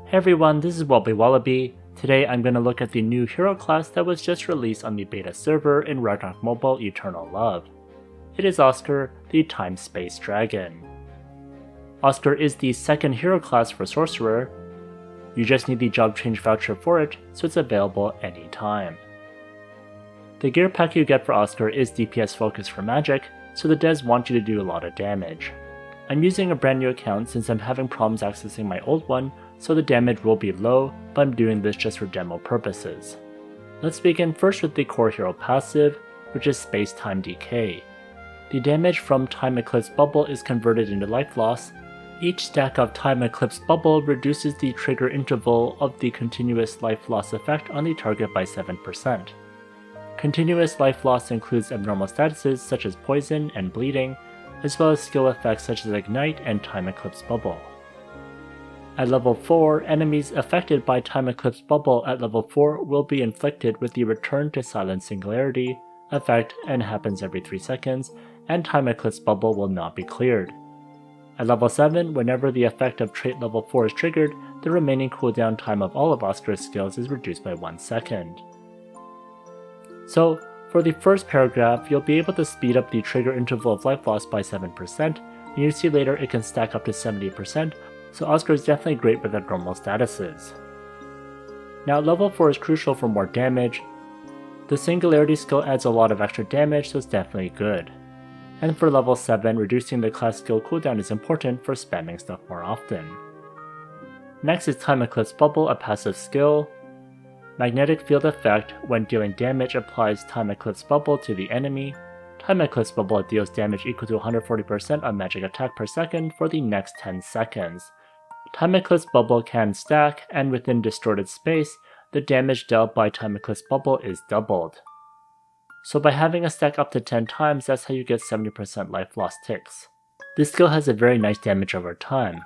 Hey everyone, this is WobblyWallaby. Today I'm going to look at the new hero class that was just released on the beta server in Ragnarok Mobile Eternal Love. It is Oscar, the Time-Space Dragon. Oscar is the second hero class for Sorcerer. You just need the job change voucher for it, so it's available anytime. The gear pack you get for Oscar is DPS focused for magic, so the devs want you to do a lot of damage. I'm using a brand new account since I'm having problems accessing my old one, so the damage will be low, but I'm doing this just for demo purposes. Let's begin first with the core hero passive, which is Space-Time Decay. The damage from Time Eclipse Bubble is converted into life loss. Each stack of Time Eclipse Bubble reduces the trigger interval of the continuous life loss effect on the target by 7%. Continuous life loss includes abnormal statuses such as poison and bleeding, as well as skill effects such as Ignite and Time Eclipse Bubble. At level 4, enemies affected by Time Eclipse Bubble at level 4 will be inflicted with the Return to Silent Singularity effect and happens every 3 seconds, and Time Eclipse Bubble will not be cleared. At level 7, whenever the effect of trait level 4 is triggered, the remaining cooldown time of all of Oscar's skills is reduced by 1 second. So, for the first paragraph, you'll be able to speed up the trigger interval of life loss by 7%, and you'll see later it can stack up to 70%, so Oscar is definitely great with abnormal statuses. Now level 4 is crucial for more damage. The Singularity skill adds a lot of extra damage, so it's definitely good. And for level 7, reducing the class skill cooldown is important for spamming stuff more often. Next is Time Eclipse Bubble, a passive skill. Magnetic Field Effect, when dealing damage, applies Time Eclipse Bubble to the enemy. Time Eclipse Bubble deals damage equal to 140% of magic attack per second for the next 10 seconds. Time Eclipse Bubble can stack, and within distorted space, the damage dealt by Time Eclipse Bubble is doubled. So by having a stack up to 10 times, that's how you get 70% life loss ticks. This skill has a very nice damage over time.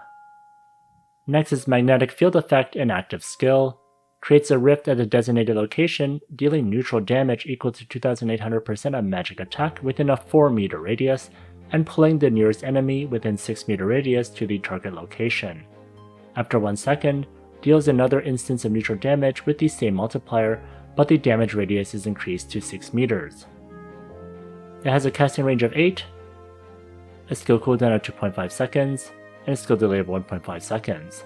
Next is Magnetic Field Effect, an active skill. Creates a rift at a designated location, dealing neutral damage equal to 2800% of magic attack within a 4-meter radius, and pulling the nearest enemy within 6-meter radius to the target location. After 1 second, deals another instance of neutral damage with the same multiplier, but the damage radius is increased to 6 meters. It has a casting range of 8, a skill cooldown of 2.5 seconds, and a skill delay of 1.5 seconds.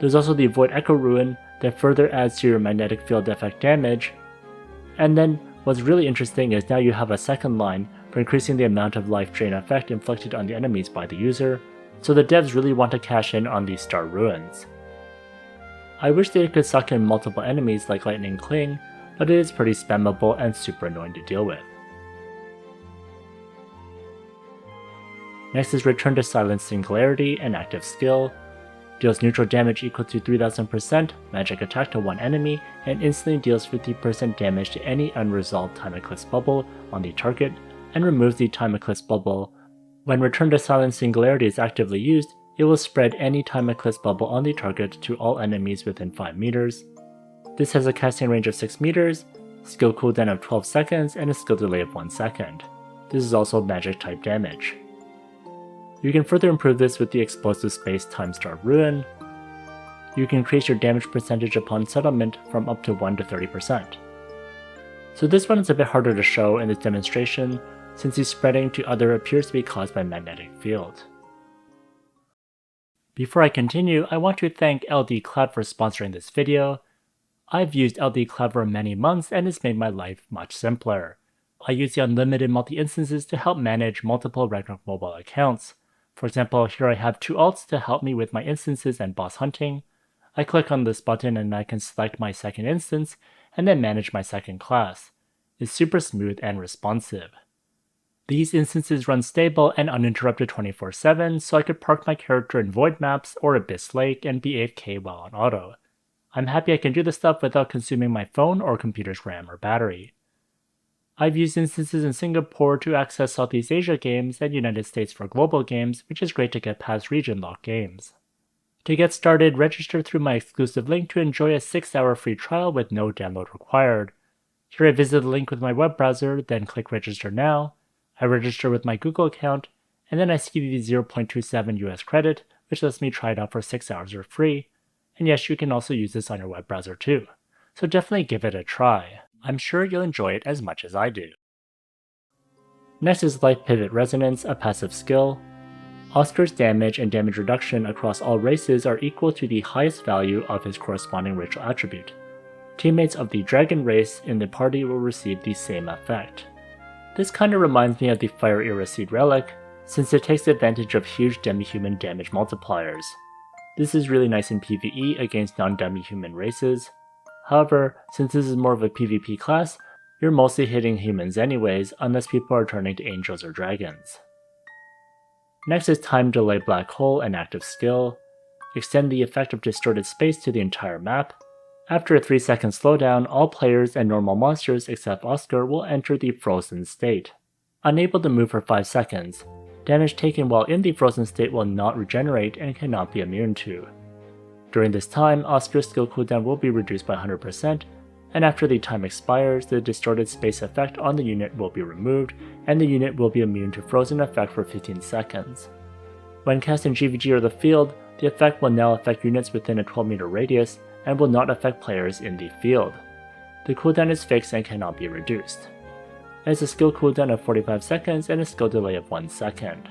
There's also the Void Echo Ruin that further adds to your magnetic field effect damage. And then what's really interesting is now you have a second line for increasing the amount of life drain effect inflicted on the enemies by the user, so the devs really want to cash in on these Star Ruins. I wish they could suck in multiple enemies like Lightning Cling, but it is pretty spammable and super annoying to deal with. Next is Return to Silent Singularity, an active skill. Deals neutral damage equal to 3000% magic attack to one enemy, and instantly deals 50% damage to any unresolved Time Eclipse Bubble on the target, and removes the Time Eclipse Bubble. When Return to Silent Singularity is actively used, it will spread any Time Eclipse Bubble on the target to all enemies within 5 meters. This has a casting range of 6 meters, skill cooldown of 12 seconds, and a skill delay of 1 second. This is also magic type damage. You can further improve this with the Explosive Space Time Star Ruin. You can increase your damage percentage upon settlement from up to 1 to 30%. So this one is a bit harder to show in this demonstration, since the spreading to other appears to be caused by magnetic field. Before I continue, I want to thank LDCloud for sponsoring this video. I've used LDCloud for many months and it's made my life much simpler. I use the unlimited multi-instances to help manage multiple Ragnarok mobile accounts. For example, here I have 2 alts to help me with my instances and boss hunting. I click on this button and I can select my second instance and then manage my second class. It's super smooth and responsive. These instances run stable and uninterrupted 24/7, so I could park my character in Void Maps or Abyss Lake and be AFK while on auto. I'm happy I can do this stuff without consuming my phone or computer's RAM or battery. I've used instances in Singapore to access Southeast Asia games and United States for global games, which is great to get past region-locked games. To get started, register through my exclusive link to enjoy a 6-hour free trial with no download required. Here I visit the link with my web browser, then click Register Now. I register with my Google account, and then I see the 0.27 US credit, which lets me try it out for 6 hours for free. And yes, you can also use this on your web browser too. So definitely give it a try. I'm sure you'll enjoy it as much as I do. Next is Life Pivot Resonance, a passive skill. Oscar's damage and damage reduction across all races are equal to the highest value of his corresponding racial attribute. Teammates of the dragon race in the party will receive the same effect. This kinda reminds me of the Fire Era Seed Relic, since it takes advantage of huge demi-human damage multipliers. This is really nice in PvE against non-demi-human races. However, since this is more of a PvP class, you're mostly hitting humans anyways unless people are turning to angels or dragons. Next is Time Delay Black Hole, an active skill. Extend the effect of distorted space to the entire map. After a 3-second slowdown, all players and normal monsters except Oscar will enter the frozen state. Unable to move for 5 seconds, damage taken while in the frozen state will not regenerate and cannot be immune to. During this time, Oscar's skill cooldown will be reduced by 100%, and after the time expires, the distorted space effect on the unit will be removed, and the unit will be immune to frozen effect for 15 seconds. When casting GVG or the field, the effect will now affect units within a 12-meter radius, and will not affect players in the field. The cooldown is fixed and cannot be reduced. It has a skill cooldown of 45 seconds and a skill delay of 1 second.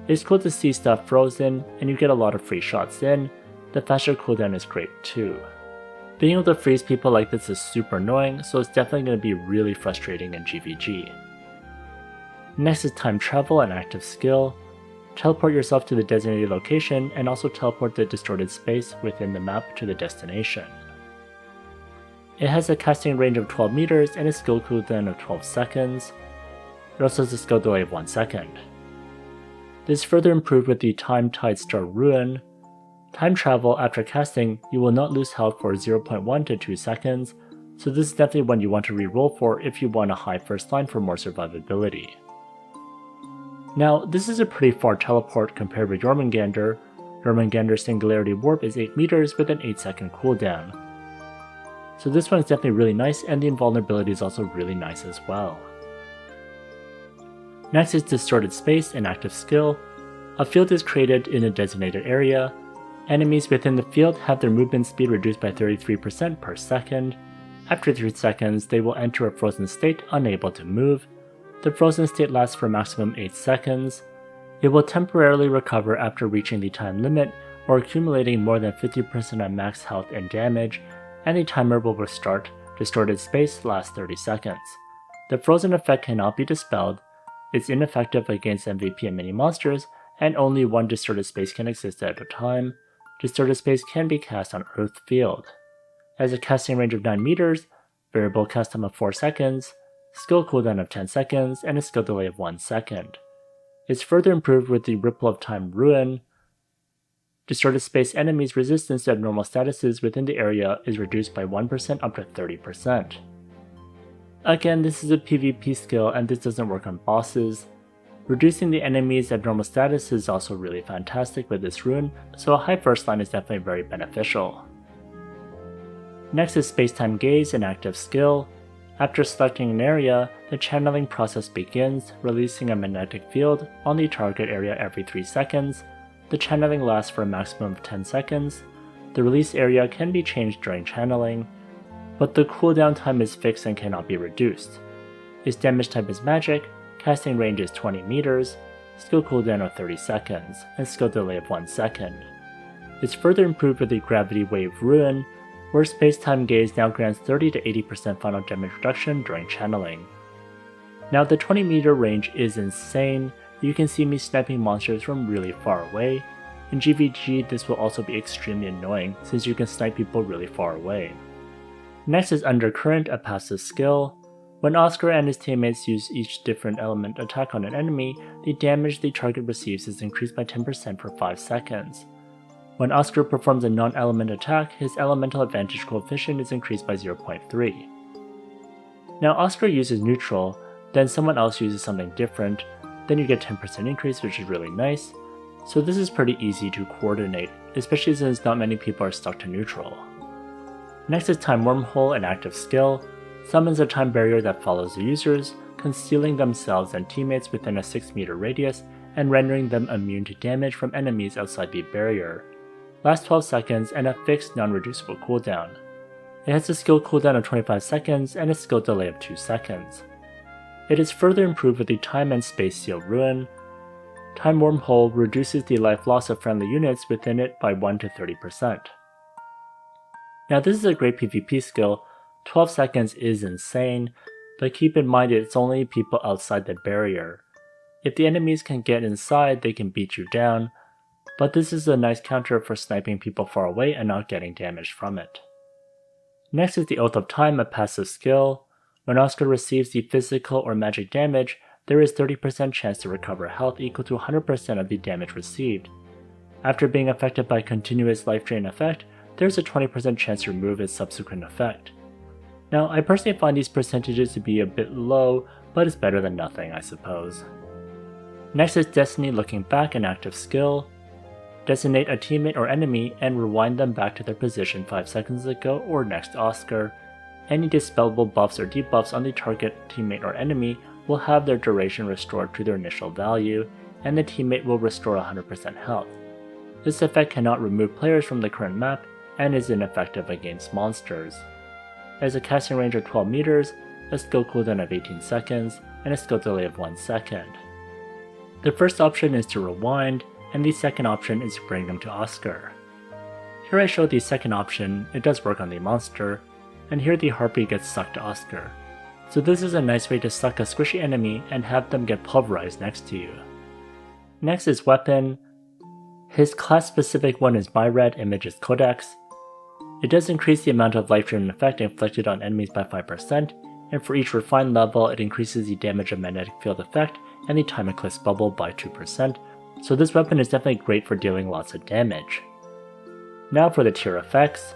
It's cool to see stuff frozen, and you get a lot of free shots in. The faster cooldown is great too. Being able to freeze people like this is super annoying, so it's definitely going to be really frustrating in GVG. Next is Time Travel, an active skill. Teleport yourself to the designated location and also teleport the distorted space within the map to the destination. It has a casting range of 12 meters and a skill cooldown of 12 seconds. It also has a skill delay of 1 second. This is further improved with the Time Tide Star Ruin. Time travel after casting, you will not lose health for 0.1 to 2 seconds, so this is definitely one you want to reroll for if you want a high first line for more survivability. Now, this is a pretty far teleport compared with Jormungandr. Jormungandr's Singularity Warp is 8 meters with an 8-second cooldown. So this one is definitely really nice, and the invulnerability is also really nice as well. Next is Distorted Space, an active skill. A field is created in a designated area. Enemies within the field have their movement speed reduced by 33% per second. After 3 seconds, they will enter a frozen state, unable to move. The frozen state lasts for a maximum 8 seconds. It will temporarily recover after reaching the time limit or accumulating more than 50% of max health and damage, and the timer will restart. Distorted Space lasts 30 seconds. The frozen effect cannot be dispelled. It's ineffective against MVP and mini monsters, and only one Distorted Space can exist at a time. Distorted Space can be cast on Earth Field. It has a casting range of 9 meters, variable cast time of 4 seconds, skill cooldown of 10 seconds, and a skill delay of 1 second. It's further improved with the Ripple of Time Ruin. Distorted Space enemies' resistance to abnormal statuses within the area is reduced by 1% up to 30%. Again, this is a PvP skill and this doesn't work on bosses. Reducing the enemy's abnormal status is also really fantastic with this rune, so a high first line is definitely very beneficial. Next is Spacetime Gaze, an active skill. After selecting an area, the channeling process begins, releasing a magnetic field on the target area every 3 seconds. The channeling lasts for a maximum of 10 seconds. The release area can be changed during channeling, but the cooldown time is fixed and cannot be reduced. Its damage type is magic, casting range is 20 meters, skill cooldown of 30 seconds, and skill delay of 1 second. It's further improved with the Gravity Wave Ruin, where Spacetime Gaze now grants 30 to 80% final damage reduction during channeling. Now the 20 meter range is insane. You can see me sniping monsters from really far away. In GVG this will also be extremely annoying since you can snipe people really far away. Next is Undercurrent, a passive skill. When Oscar and his teammates use each different element attack on an enemy, the damage the target receives is increased by 10% for 5 seconds. When Oscar performs a non-element attack, his elemental advantage coefficient is increased by 0.3. Now Oscar uses neutral, then someone else uses something different, then you get 10% increase, which is really nice. So this is pretty easy to coordinate, especially since not many people are stuck to neutral. Next is Time Wormhole, an active skill. Summons a time barrier that follows the users, concealing themselves and teammates within a 6 meter radius and rendering them immune to damage from enemies outside the barrier. lasts 12 seconds, and a fixed non-reducible cooldown. It has a skill cooldown of 25 seconds and a skill delay of 2 seconds. It is further improved with the Time and Space Seal Ruin. Time Wormhole reduces the life loss of friendly units within it by 1 to 30%. Now this is a great PvP skill. 12 seconds is insane, but keep in mind it's only people outside the barrier. If the enemies can get inside, they can beat you down, but this is a nice counter for sniping people far away and not getting damaged from it. Next is the Oath of Time, a passive skill. When Oscar receives the physical or magic damage, there is 30% chance to recover health equal to 100% of the damage received. After being affected by a continuous life drain effect, there is a 20% chance to remove its subsequent effect. Now, I personally find these percentages to be a bit low, but it's better than nothing, I suppose. Next is Destiny Looking Back, an active skill. Designate a teammate or enemy and rewind them back to their position 5 seconds ago or next Oscar. Any dispellable buffs or debuffs on the target teammate or enemy will have their duration restored to their initial value, and the teammate will restore 100% health. This effect cannot remove players from the current map and is ineffective against monsters. It has a casting range of 12 meters, a skill cooldown of 18 seconds, and a skill delay of 1 second. The first option is to rewind, and the second option is to bring them to Oscar. Here I show the second option. It does work on the monster, and here the harpy gets sucked to Oscar. So this is a nice way to suck a squishy enemy and have them get pulverized next to you. Next is Weapon. His class specific one is Myred, Images Codex. It does increase the amount of life-driven effect inflicted on enemies by 5%, and for each refined level it increases the damage of magnetic field effect and the time eclipse bubble by 2%, so this weapon is definitely great for dealing lots of damage. Now for the tier effects.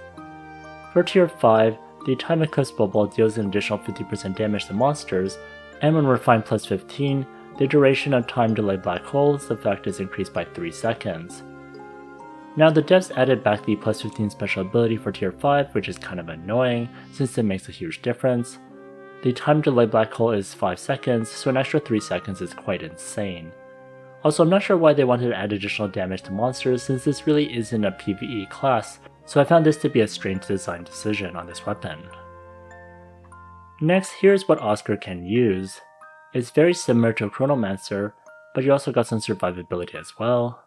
For tier 5, the time eclipse bubble deals an additional 50% damage to monsters, and when refined plus 15, the duration of time delay black holes effect is increased by 3 seconds. Now the devs added back the plus 15 special ability for tier 5, which is kind of annoying since it makes a huge difference. The time delay black hole is 5 seconds, so an extra 3 seconds is quite insane. Also, I'm not sure why they wanted to add additional damage to monsters since this really isn't a PvE class, so I found this to be a strange design decision on this weapon. Next, here's what Oscar can use. It's very similar to Chronomancer, but you also got some survivability as well.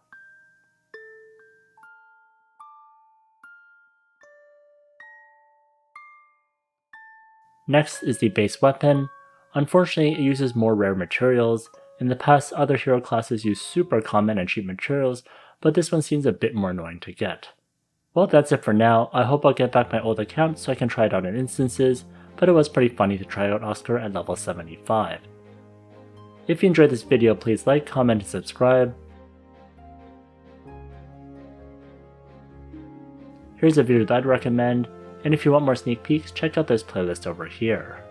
Next is the base weapon. Unfortunately, it uses more rare materials. In the past, other hero classes use super common and cheap materials, but this one seems a bit more annoying to get. Well, that's it for now. I hope I'll get back my old account so I can try it out in instances, but it was pretty funny to try out Oscar at level 75. If you enjoyed this video, please like, comment, and subscribe. Here's a video that I'd recommend, and if you want more sneak peeks, check out this playlist over here.